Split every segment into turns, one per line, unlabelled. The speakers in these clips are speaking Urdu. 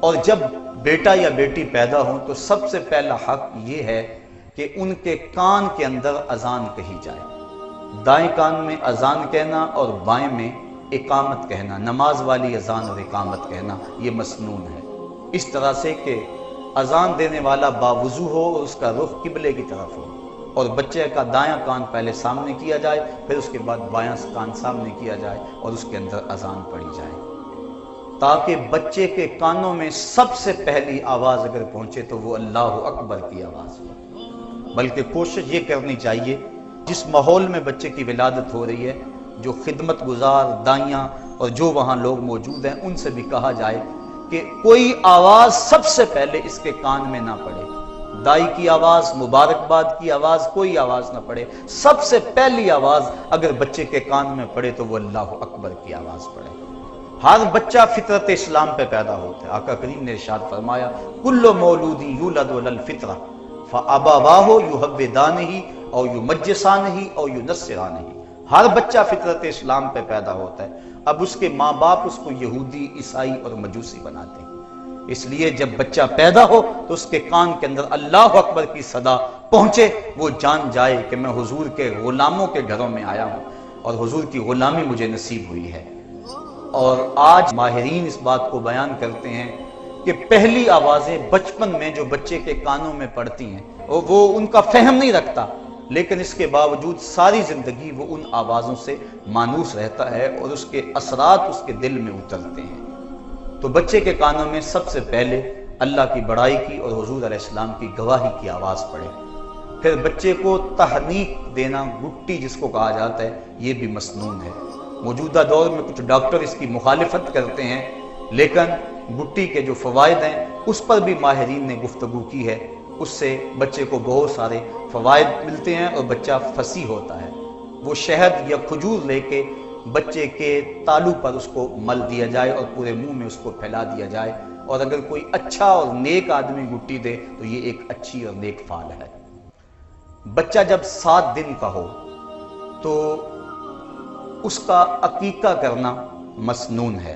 اور جب بیٹا یا بیٹی پیدا ہوں تو سب سے پہلا حق یہ ہے کہ ان کے کان کے اندر اذان کہی جائے، دائیں کان میں اذان کہنا اور بائیں میں اقامت کہنا، نماز والی اذان اور اقامت کہنا، یہ مسنون ہے، اس طرح سے کہ اذان دینے والا باوضو ہو اور اس کا رخ قبلے کی طرف ہو، اور بچے کا دایاں کان پہلے سامنے کیا جائے، پھر اس کے بعد بایاں کان سامنے کیا جائے اور اس کے اندر اذان پڑھی جائے، تاکہ بچے کے کانوں میں سب سے پہلی آواز اگر پہنچے تو وہ اللہ اکبر کی آواز ہو۔ بلکہ کوشش یہ کرنی چاہیے جس ماحول میں بچے کی ولادت ہو رہی ہے، جو خدمت گزار دائیاں اور جو وہاں لوگ موجود ہیں، ان سے بھی کہا جائے کہ کوئی آواز سب سے پہلے اس کے کان میں نہ پڑے، دائی کی آواز، مبارکباد کی آواز، کوئی آواز نہ پڑے، سب سے پہلی آواز اگر بچے کے کان میں پڑے تو وہ اللہ اکبر کی آواز پڑے۔ ہر بچہ فطرت اسلام پہ پیدا ہوتا ہے، آقا کریم نے ارشاد فرمایا کل مولود یولد علی الفطرہ فابواہ یحودانہ او یمجسانہ او ینصرانہ، ہر بچہ فطرت اسلام پہ پیدا ہوتا ہے، اب اس کے ماں باپ اس کو یہودی، عیسائی اور مجوسی بناتے ہیں، اس لیے جب بچہ پیدا ہو تو اس کے کان کے اندر اللہ اکبر کی صدا پہنچے، وہ جان جائے کہ میں حضور کے غلاموں کے گھروں میں آیا ہوں اور حضور کی غلامی مجھے نصیب ہوئی ہے۔ اور آج ماہرین اس بات کو بیان کرتے ہیں کہ پہلی آوازیں بچپن میں جو بچے کے کانوں میں پڑتی ہیں وہ ان کا فہم نہیں رکھتا، لیکن اس کے باوجود ساری زندگی وہ ان آوازوں سے مانوس رہتا ہے اور اس کے اثرات اس کے دل میں اترتے ہیں۔ تو بچے کے کانوں میں سب سے پہلے اللہ کی بڑائی کی اور حضور علیہ السلام کی گواہی کی آواز پڑے، پھر بچے کو تحنیک دینا، گٹی جس کو کہا جاتا ہے، یہ بھی مسنون ہے۔ موجودہ دور میں کچھ ڈاکٹر اس کی مخالفت کرتے ہیں، لیکن گٹی کے جو فوائد ہیں اس پر بھی ماہرین نے گفتگو کی ہے، اس سے بچے کو بہت سارے فوائد ملتے ہیں اور بچہ فصیح ہوتا ہے۔ وہ شہد یا کھجور لے کے بچے کے تالو پر اس کو مل دیا جائے اور پورے منہ میں اس کو پھیلا دیا جائے، اور اگر کوئی اچھا اور نیک آدمی گٹی دے تو یہ ایک اچھی اور نیک فعل ہے۔ بچہ جب 7 دن کا ہو تو اس کا عقیقہ کرنا مسنون ہے،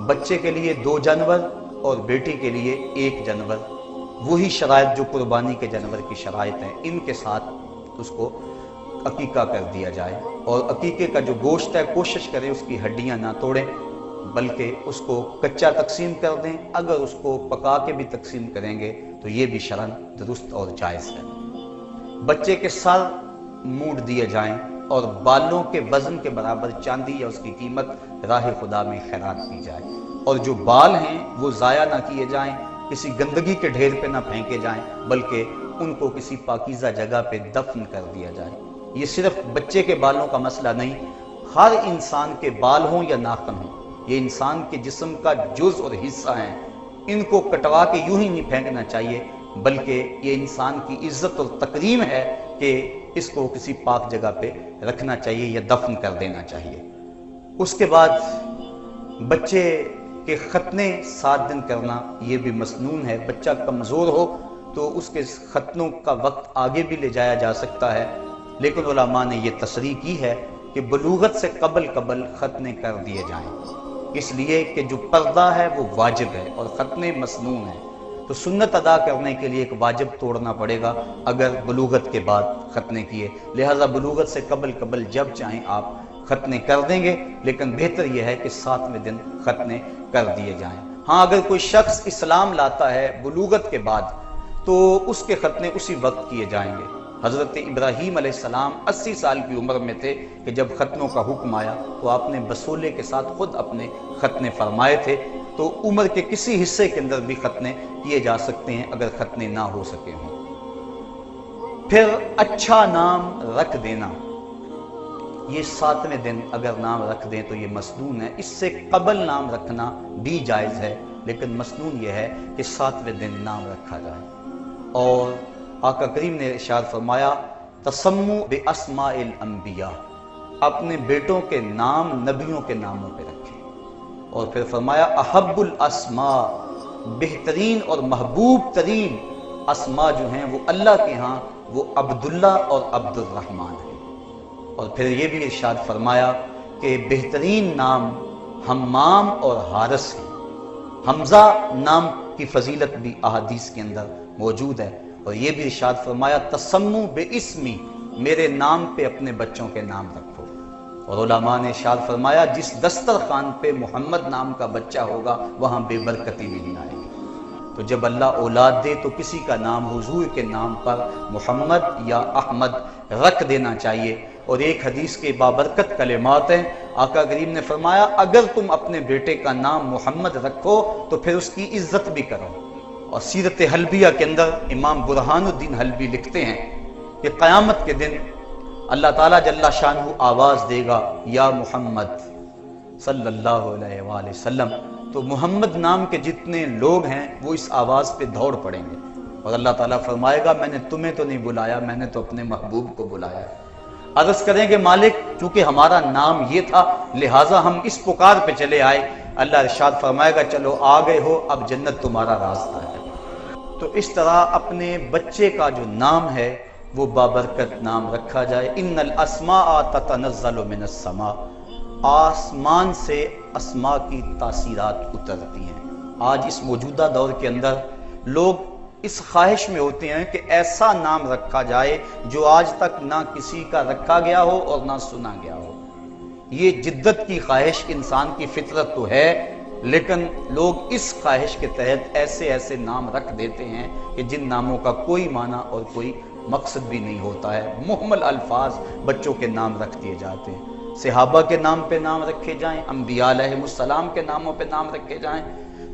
بچے کے لیے 2 جانور اور بیٹی کے لیے 1 جانور، وہی شرائط جو قربانی کے جانور کی شرائط ہیں، ان کے ساتھ اس کو عقیقہ کر دیا جائے، اور عقیقے کا جو گوشت ہے کوشش کریں اس کی ہڈیاں نہ توڑیں، بلکہ اس کو کچا تقسیم کر دیں، اگر اس کو پکا کے بھی تقسیم کریں گے تو یہ بھی شرعاً درست اور جائز ہے۔ بچے کے سر موڑ دیے جائیں اور بالوں کے وزن کے برابر چاندی یا اس کی قیمت راہ خدا میں خیرات کی جائے، اور جو بال ہیں وہ ضائع نہ کیے جائیں، کسی گندگی کے ڈھیر پہ نہ پھینکے جائیں، بلکہ ان کو کسی پاکیزہ جگہ پہ دفن کر دیا جائے۔ یہ صرف بچے کے بالوں کا مسئلہ نہیں، ہر انسان کے بال ہوں یا ناخن ہوں، یہ انسان کے جسم کا جز اور حصہ ہیں، ان کو کٹوا کے یوں ہی نہیں پھینکنا چاہیے، بلکہ یہ انسان کی عزت اور تکریم ہے کہ اس کو کسی پاک جگہ پہ رکھنا چاہیے یا دفن کر دینا چاہیے۔ اس کے بعد بچے کے ختنے 7 دن کرنا یہ بھی مسنون ہے، بچہ کمزور ہو تو اس کے ختنوں کا وقت آگے بھی لے جایا جا سکتا ہے، لیکن علماء نے یہ تصریح کی ہے کہ بلوغت سے قبل ختنے کر دیے جائیں، اس لیے کہ جو پردہ ہے وہ واجب ہے اور ختنے مسنون ہیں، تو سنت ادا کرنے کے لیے ایک واجب توڑنا پڑے گا اگر بلوغت کے بعد ختنے کیے، لہٰذا بلوغت سے قبل جب چاہیں آپ ختنے کر دیں گے، لیکن بہتر یہ ہے کہ 7ویں دن ختنے کر دیے جائیں۔ ہاں اگر کوئی شخص اسلام لاتا ہے بلوغت کے بعد تو اس کے ختنے اسی وقت کیے جائیں گے۔ حضرت ابراہیم علیہ السلام 80 سال کی عمر میں تھے کہ جب ختنوں کا حکم آیا تو آپ نے بسولے کے ساتھ خود اپنے ختنے فرمائے تھے، تو عمر کے کسی حصے کے اندر بھی ختنے کیے جا سکتے ہیں اگر ختنے نہ ہو سکے ہوں۔ پھر اچھا نام رکھ دینا، یہ 7ویں دن اگر نام رکھ دیں تو یہ مسنون ہے، اس سے قبل نام رکھنا بھی جائز ہے، لیکن مسنون یہ ہے کہ 7ویں دن نام رکھا جائے۔ اور آقا کریم نے ارشاد فرمایا تسموا باسماء الانبیاء، اپنے بیٹوں کے نام نبیوں کے ناموں پہ رکھیں، اور پھر فرمایا احب الاسماء، بہترین اور محبوب ترین اسماء جو ہیں وہ اللہ کے ہاں وہ عبداللہ اور عبد الرحمن ہیں، اور پھر یہ بھی ارشاد فرمایا کہ بہترین نام حمام اور حارث ہیں، حمزہ نام کی فضیلت بھی احادیث کے اندر موجود ہے، اور یہ بھی ارشاد فرمایا تسمو بے اسمی، میرے نام پہ اپنے بچوں کے نام رکھو۔ اور علماء نے ارشاد فرمایا جس دسترخوان پہ محمد نام کا بچہ ہوگا وہاں بے برکتی نہیں آئے گی۔ تو جب اللہ اولاد دے تو کسی کا نام حضور کے نام پر محمد یا احمد رکھ دینا چاہیے۔ اور ایک حدیث کے بابرکت کلمات ہیں، آقا کریم نے فرمایا اگر تم اپنے بیٹے کا نام محمد رکھو تو پھر اس کی عزت بھی کرو۔ اور سیرت حلبیہ کے اندر امام برہان الدین حلبی لکھتے ہیں کہ قیامت کے دن اللہ تعالیٰ جل شانہ آواز دے گا یا محمد صلی اللہ علیہ وآلہ وسلم، تو محمد نام کے جتنے لوگ ہیں وہ اس آواز پہ دوڑ پڑیں گے، اور اللہ تعالیٰ فرمائے گا میں نے تمہیں تو نہیں بلایا، میں نے تو اپنے محبوب کو بلایا۔ عرض کریں کہ مالک چونکہ ہمارا نام یہ تھا لہٰذا ہم اس پکار پہ چلے آئے، اللہ ارشاد فرمائے گا چلو آ گئے ہو، اب جنت تمہارا راستہ ہے۔ تو اس طرح اپنے بچے کا جو نام ہے وہ بابرکت نام رکھا جائے۔ ان الاسماء تتنزل من السماء، آسمان سے اسماء کی تاثیرات اترتی ہیں۔ آج اس موجودہ دور کے اندر لوگ اس خواہش میں ہوتے ہیں کہ ایسا نام رکھا جائے جو آج تک نہ کسی کا رکھا گیا ہو اور نہ سنا گیا ہو۔ یہ جدت کی خواہش انسان کی فطرت تو ہے، لیکن لوگ اس خواہش کے تحت ایسے ایسے نام رکھ دیتے ہیں کہ جن ناموں کا کوئی معنی اور کوئی مقصد بھی نہیں ہوتا ہے۔ محمل الفاظ بچوں کے نام رکھ دیے جاتے ہیں۔ صحابہ کے نام پہ نام رکھے جائیں، انبیاء علیہ السلام کے ناموں پہ نام رکھے جائیں۔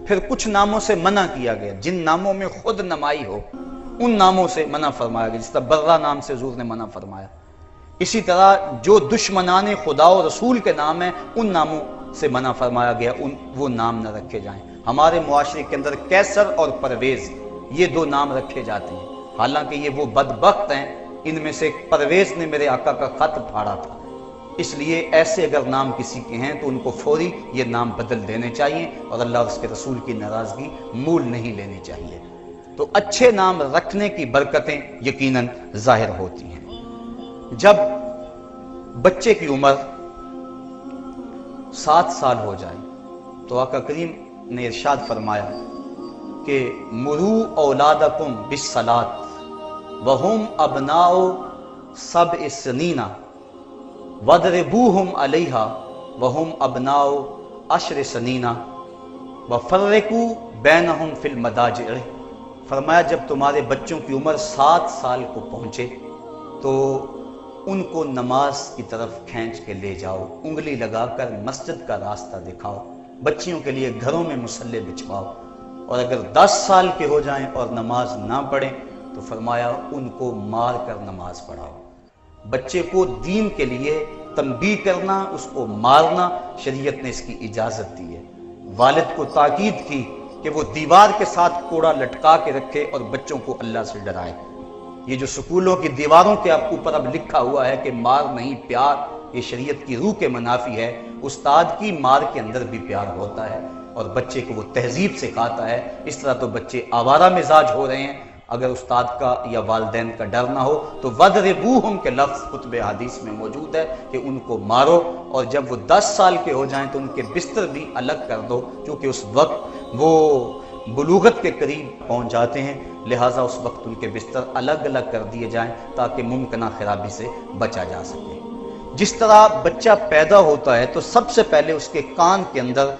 پھر کچھ ناموں سے منع کیا گیا، جن ناموں میں خود نمائی ہو ان ناموں سے منع فرمایا گیا، جس طرح برہ نام سے حضور نے منع فرمایا۔ اسی طرح جو دشمنان خدا و رسول کے نام ہیں ان ناموں سے منع فرمایا گیا، وہ نام نہ رکھے جائیں۔ ہمارے معاشرے کے اندر کیسر اور پرویز یہ دو نام رکھے جاتے ہیں، حالانکہ یہ وہ بدبخت ہیں، ان میں سے پرویز نے میرے آقا کا خط پھاڑا تھا، اس لیے ایسے اگر نام کسی کے ہیں تو ان کو فوری یہ نام بدل دینے چاہیے اور اللہ اور اس کے رسول کی ناراضگی مول نہیں لینی چاہیے۔ تو اچھے نام رکھنے کی برکتیں یقیناً ظاہر ہوتی ہیں۔ جب بچے کی عمر 7 سال ہو جائے تو آقا کریم نے ارشاد فرمایا کہ مرو اولادکم بالصلاۃ وہم ابناء 7 سنین وَاضْرِبُوهُمْ عَلَيْهَا وَهُمْ أَبْنَاءُ 10 سنین وَفَرِّقُوا بَيْنَهُمْ فِي الْمَضَاجِعِ، فرمایا جب تمہارے بچوں کی عمر 7 سال کو پہنچے تو ان کو نماز کی طرف کھینچ کے لے جاؤ، انگلی لگا کر مسجد کا راستہ دکھاؤ، بچیوں کے لیے گھروں میں مصلی بچھواؤ، اور اگر 10 سال کے ہو جائیں اور نماز نہ پڑھیں تو فرمایا ان کو مار کر نماز پڑھاؤ۔ بچے کو دین کے لیے تنبیہ کرنا، اس کو مارنا شریعت نے اس کی اجازت دی ہے۔ والد کو تاکید کی کہ وہ دیوار کے ساتھ کوڑا لٹکا کے رکھے اور بچوں کو اللہ سے ڈرائے۔ یہ جو سکولوں کی دیواروں کے اوپر اب لکھا ہوا ہے کہ مار نہیں پیار، یہ شریعت کی روح کے منافی ہے۔ استاد کی مار کے اندر بھی پیار ہوتا ہے اور بچے کو وہ تہذیب سکھاتا ہے۔ اس طرح تو بچے آوارہ مزاج ہو رہے ہیں، اگر استاد کا یا والدین کا ڈر نہ ہو تو وَاضْرِبُوهُمْ کے لفظ خطبہ حدیث میں موجود ہے کہ ان کو مارو، اور جب وہ 10 سال کے ہو جائیں تو ان کے بستر بھی الگ کر دو، کیونکہ اس وقت وہ بلوغت کے قریب پہنچ جاتے ہیں، لہٰذا اس وقت ان کے بستر الگ الگ کر دیے جائیں تاکہ ممکنہ خرابی سے بچا جا سکے۔ جس طرح بچہ پیدا ہوتا ہے تو سب سے پہلے اس کے کان کے اندر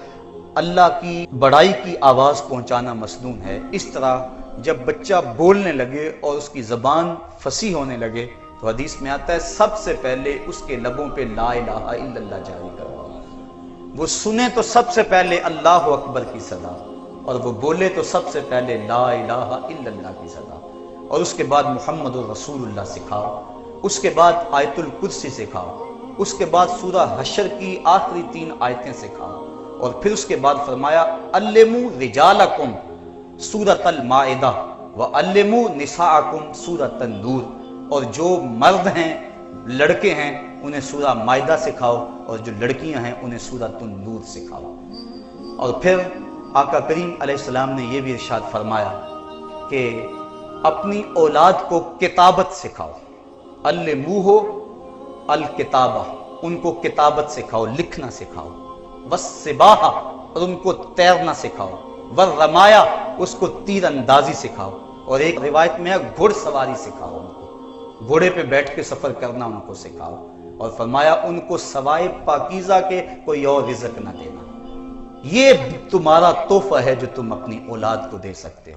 اللہ کی بڑائی کی آواز پہنچانا مسنون ہے، اس طرح جب بچہ بولنے لگے اور اس کی زبان فصیح ہونے لگے تو حدیث میں آتا ہے سب سے پہلے اس کے لبوں پہ لا الہ الا اللہ جاری کرواؤ، وہ سنے تو سب سے پہلے اللہ اکبر کی صدا، اور وہ بولے تو سب سے پہلے لا الہ الا اللہ کی صدا، اور اس کے بعد محمد الرسول اللہ سکھاؤ، اس کے بعد آیت الکرسی سکھاؤ، اس کے بعد سورہ حشر کی آخری 3 آیتیں سکھاؤ، اور پھر اس کے بعد فرمایا علموا رجالکم سورۃ المائدہ وعلموا نساءکم سورۃ النور، اور جو مرد ہیں لڑکے ہیں انہیں سورہ مائدہ سکھاؤ، اور جو لڑکیاں ہیں انہیں سورۃ النور سکھاؤ۔ اور پھر آقا کریم علیہ السلام نے یہ بھی ارشاد فرمایا کہ اپنی اولاد کو کتابت سکھاؤ، علموہ الکتابہ، ان کو کتابت سکھاؤ، لکھنا سکھاؤ، والسباحہ، اور ان کو تیرنا سکھاؤ، والرمایا، اس کو تیر اندازی سکھاؤ، اور ایک روایت میں گھڑ سواری سکھاؤ، ان کو گھوڑے پہ بیٹھ کے سفر کرنا ان کو سکھاؤ، اور فرمایا ان کو سوائے پاکیزہ کے کوئی اور رزق نہ دینا۔ یہ تمہارا تحفہ ہے جو تم اپنی اولاد کو دے سکتے ہو۔